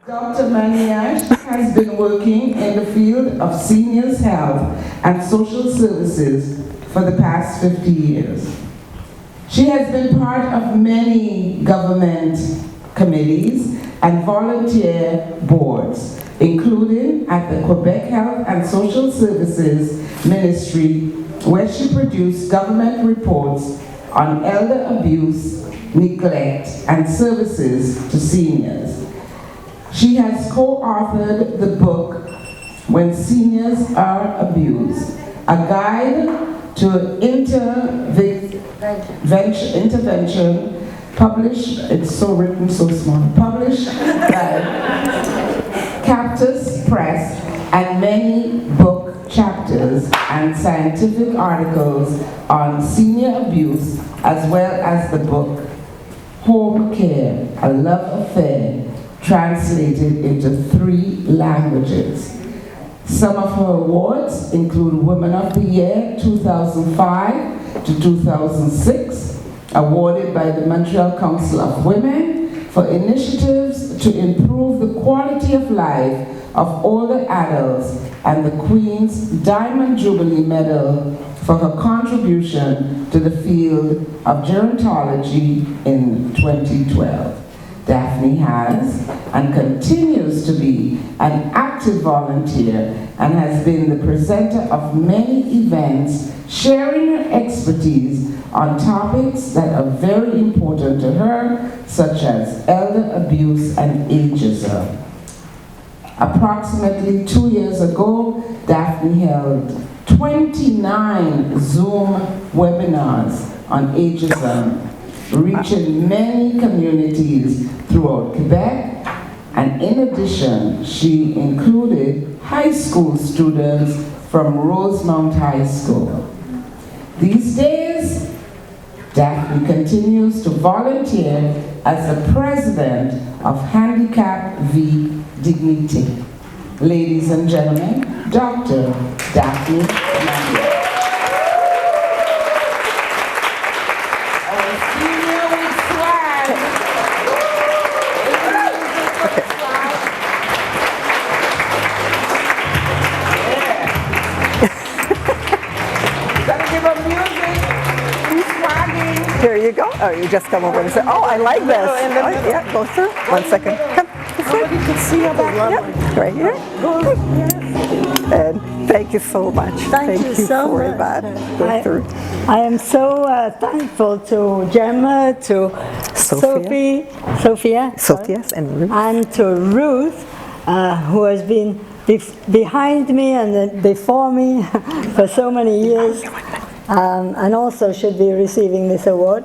Dr. Maniash has been working in the field of seniors' health and social services for the past 50 years. She has been part of many government committees and volunteer boards, including at the Quebec Health and Social Services Ministry, where she produced government reports on elder abuse, neglect, and services to seniors. She has co-authored the book, When Seniors Are Abused, a guide to intervention, published, it's so written so small, published by Cactus Press, and many book chapters and scientific articles on senior abuse, as well as the book, Home Care, A Love Affair, translated into 3 languages. Some of her awards include Women of the Year 2005 to 2006, awarded by the Montreal Council of Women for initiatives to improve the quality of life of older adults, and the Queen's Diamond Jubilee Medal for her contribution to the field of gerontology in 2012. Daphne has and continues to be an active volunteer and has been the presenter of many events, sharing her expertise on topics that are very important to her, such as elder abuse and ageism. Approximately 2 years ago, Daphne held 29 Zoom webinars on ageism, reaching many communities throughout Quebec, and in addition, she included high school students from Rosemount High School. These days, Daphne continues to volunteer as the president of Handicap v Dignity. Ladies and gentlemen, Dr. Daphne Maniash. Here you go. Oh, you just come over and say, oh, I like this. Oh, yeah, go through. 1 second. Come. Nobody can see your back. Yeah, right here. And thank you so much. Thank you so for much. that. Go through. I am so thankful to Gemma, to Sophia, and to Ruth, who has been behind me and before me for so many years, and also should be receiving this award.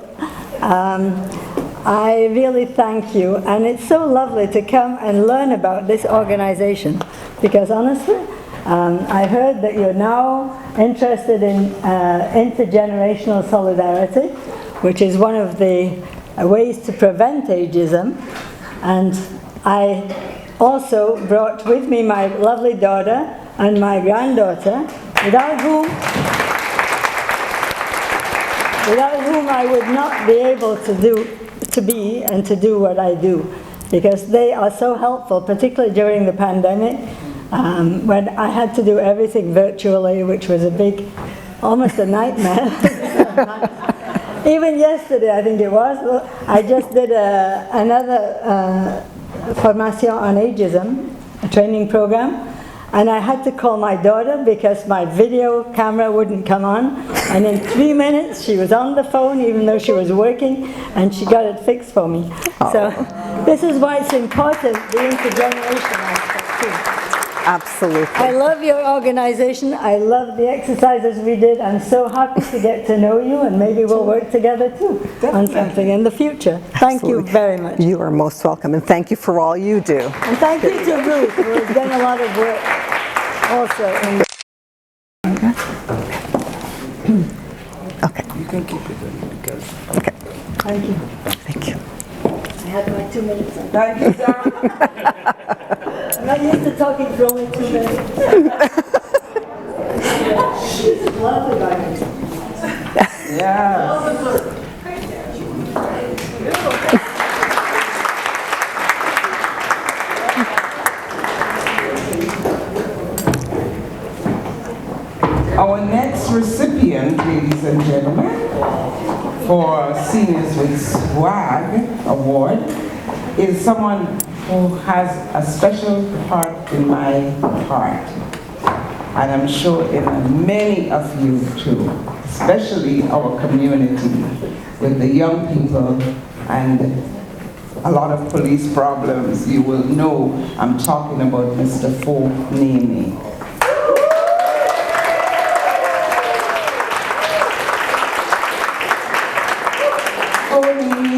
I really thank you, and it's so lovely to come and learn about this organization, because honestly, I heard that you're now interested in intergenerational solidarity, which is one of the ways to prevent ageism, and I also brought with me my lovely daughter and my granddaughter, without whom I would not be able to do what I do, because they are so helpful, particularly during the pandemic, when I had to do everything virtually, which was almost a nightmare. Even yesterday, I think it was, I just did another formation on ageism, a training program, and I had to call my daughter because my video camera wouldn't come on, and in 3 minutes she was on the phone even though she was working, and she got it fixed for me. So this is why it's important, the intergenerational aspect too. Absolutely. I love your organization. I love the exercises we did. I'm so happy to get to know you, and maybe we'll work together too on something in the future. Thank you very much. You are most welcome, and thank you for all you do. And thank you to Ruth, who has done a lot of work also. Okay. You can keep it in because... Okay. Thank you. Thank you. I had my 2 minutes. Thank you, sir. I'm not used to talking for only 2 minutes. This is lovely, Margaret. Yeah. for Seniors with Swag Award is someone who has a special part in my heart. And I'm sure in many of you too, especially our community with the young people and a lot of police problems. You will know I'm talking about Mr. Fo Nene.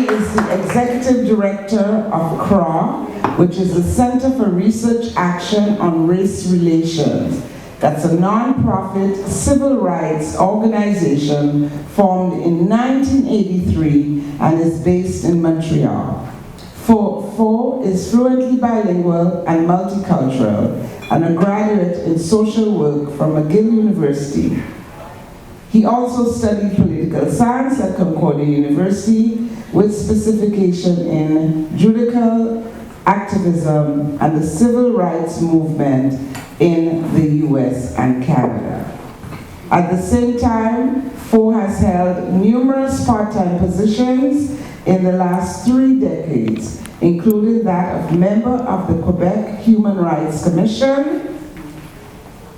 Is the Executive Director of CRA, which is the Center for Research Action on Race Relations. That's a non-profit civil rights organization formed in 1983 and is based in Montreal. Fo is fluently bilingual and multicultural and a graduate in social work from McGill University. He also studied political science at Concordia University with specification in judicial activism and the civil rights movement in the US and Canada. At the same time, Fo has held numerous part-time positions in the last 3 decades, including that of member of the Quebec Human Rights Commission,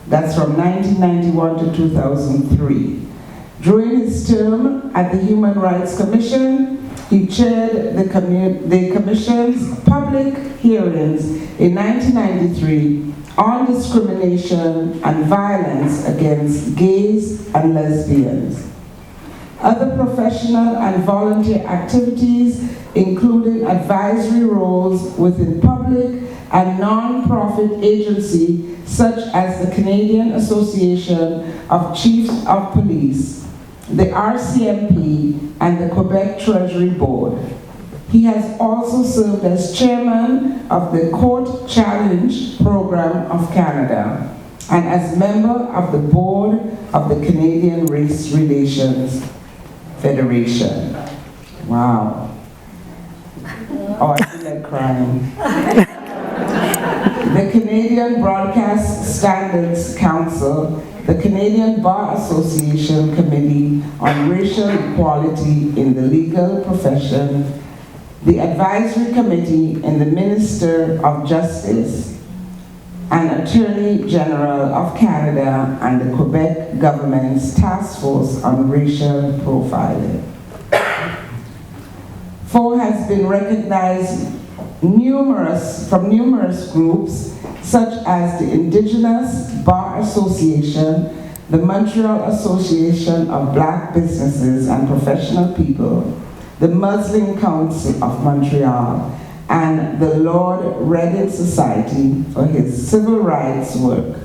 that's from 1991 to 2003. During his term at the Human Rights Commission, he chaired the Commission's public hearings in 1993 on discrimination and violence against gays and lesbians. Other professional and volunteer activities including advisory roles within public and non-profit agencies such as the Canadian Association of Chiefs of Police, the RCMP, and the Quebec Treasury Board. He has also served as chairman of the Court Challenge Program of Canada and as member of the board of the Canadian Race Relations Federation. Wow. Oh, I feel like crying. The Canadian Broadcast Standards Council, the Canadian Bar Association Committee on Racial Equality in the Legal Profession, the Advisory Committee in the Minister of Justice, and Attorney General of Canada and the Quebec government's Task Force on Racial Profiling. Fo has been recognized from numerous groups such as the Indigenous Bar Association, the Montreal Association of Black Businesses and Professional People, the Muslim Council of Montreal, and the Lord Redding Society for his civil rights work.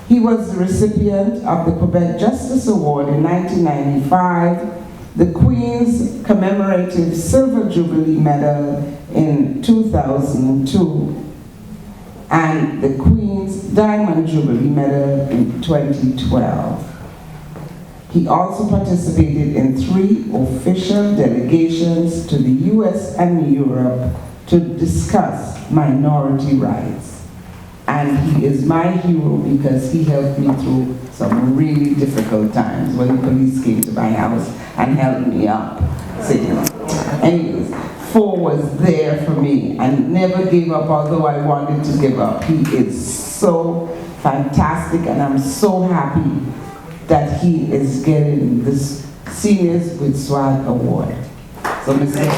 He was the recipient of the Quebec Justice Award in 1995, the Queen's Commemorative Silver Jubilee Medal in 2002, and the Queen's Diamond Jubilee Medal in 2012. He also participated in 3 official delegations to the US and Europe to discuss minority rights. And he is my hero because he helped me through some really difficult times when the police came to my house and held me up. So, anyways, Fo was there for me and never gave up, although I wanted to give up. He is so fantastic, and I'm so happy that he is getting this Seniors with Swag Award. So, Mr.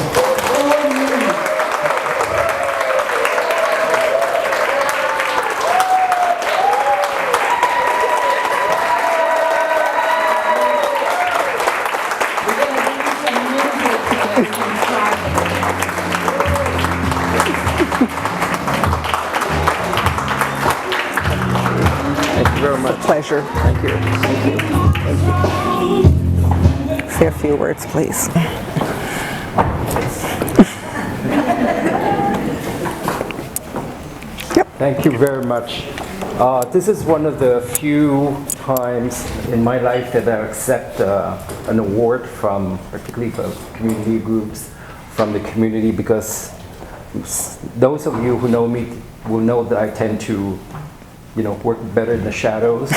Pleasure. Thank you. Thank you. Thank you. Say a few words, please. Yep. Thank you very much. This is one of the few times in my life that I accept an award from, particularly from community groups, from the community, because those of you who know me will know that I tend to work better in the shadows.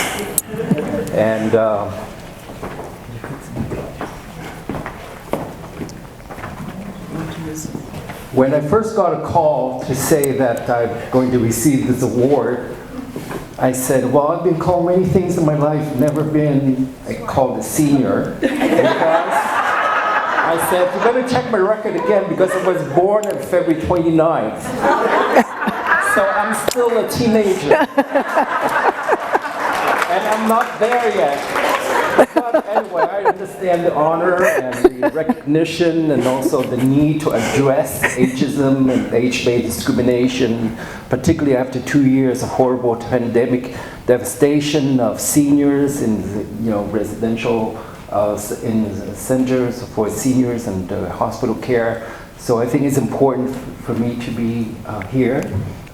And When I first got a call to say that I'm going to receive this award, I said, well, I've been called many things in my life, never been called a senior. Because I said, you're going to check my record again because I was born on February 29th. So I'm still a teenager. And I'm not there yet. But anyway, I understand the honor and the recognition and also the need to address ageism and age-based discrimination, particularly after 2 years of horrible pandemic devastation of seniors in residential in centers for seniors and hospital care. So I think it's important for me to be here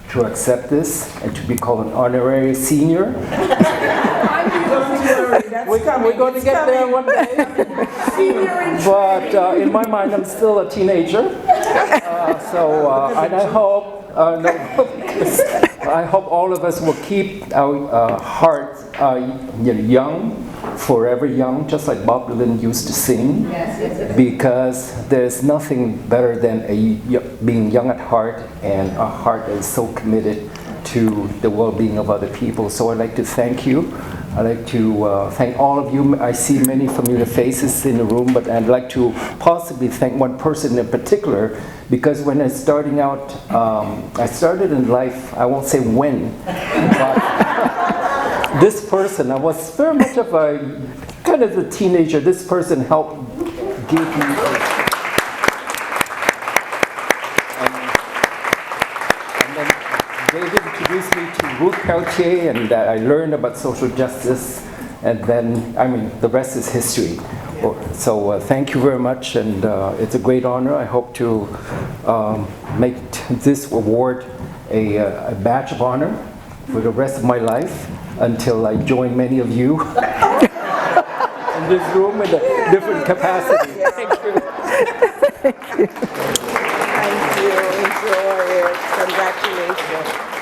to accept this and to be called an honorary senior. We're going to get there one day. But in my mind, I'm still a teenager. And I hope all of us will keep our hearts young, forever young, just like Bob Dylan used to sing. Because there's nothing better than being young at heart and a heart that is so committed to the well-being of other people. So I'd like to thank you. I'd like to thank all of you. I see many familiar faces in the room, but I'd like to possibly thank one person in particular, because when I was starting out, I started in life, I won't say when, but this person, I was very much of a, kind of a teenager. This person helped give me David introduced me to Ruth Peltier, and I learned about social justice, and then, the rest is history. So thank you very much, and it's a great honor. I hope to make this award a badge of honor for the rest of my life until I join many of you in this room in a different capacity. Thank you. Thank you. Enjoy it. Congratulations.